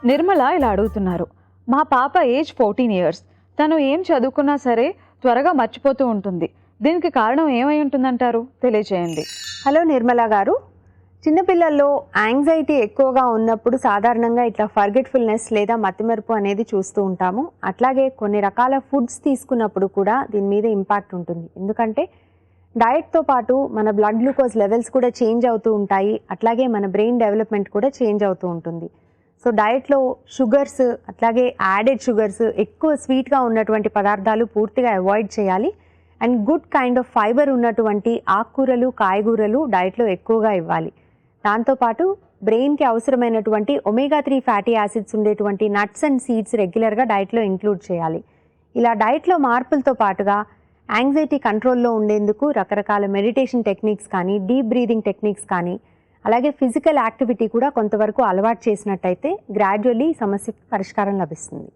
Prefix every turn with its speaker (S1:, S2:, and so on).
S1: నిర్మల ఇలా అడుగుతున్నారు. మా పాప ఏజ్ 14 ఇయర్స్. తను ఏం చదువుకున్నా సరే త్వరగా మర్చిపోతూ ఉంటుంది. దీనికి కారణం ఏమై ఉంటుందంటారు? తెలియజేయండి.
S2: హలో నిర్మల గారు, చిన్నపిల్లల్లో యాంగ్జైటీ ఎక్కువగా ఉన్నప్పుడు సాధారణంగా ఇట్లా ఫర్గెట్ఫుల్నెస్ లేదా మతిమరుపు అనేది చూస్తూ ఉంటాము. అట్లాగే కొన్ని రకాల ఫుడ్స్ తీసుకున్నప్పుడు కూడా దీని మీద ఇంపాక్ట్ ఉంటుంది. ఎందుకంటే డయట్తో పాటు మన బ్లడ్ గ్లూకోజ్ లెవెల్స్ కూడా చేంజ్ అవుతూ ఉంటాయి. అట్లాగే మన బ్రెయిన్ డెవలప్మెంట్ కూడా చేంజ్ అవుతూ ఉంటుంది. సో డయట్లో షుగర్స్, అట్లాగే యాడెడ్ షుగర్స్, ఎక్కువ స్వీట్గా ఉన్నటువంటి పదార్థాలు పూర్తిగా అవాయిడ్ చేయాలి. And good kind of fibre ఉన్నటువంటి ఆకుకూరలు, కాయగూరలు డయట్లో ఎక్కువగా ఇవ్వాలి. దాంతోపాటు బ్రెయిన్కి అవసరమైనటువంటి ఒమేగా 3 ఫ్యాటీ యాసిడ్స్ ఉండేటువంటి నట్స్ అండ్ సీడ్స్ రెగ్యులర్గా డయట్లో ఇంక్లూడ్ చేయాలి. ఇలా డయట్లో మార్పులతో పాటుగా యాంగ్జైటీ కంట్రోల్లో ఉండేందుకు రకరకాల మెడిటేషన్ టెక్నిక్స్ కానీ, డీప్ బ్రీదింగ్ టెక్నిక్స్ కానీ, అలాగే ఫిజికల్ యాక్టివిటీ కూడా కొంతవరకు అలవాటు చేసినట్టయితే గ్రాడ్యువల్లీ సమస్యకి పరిష్కారం లభిస్తుంది.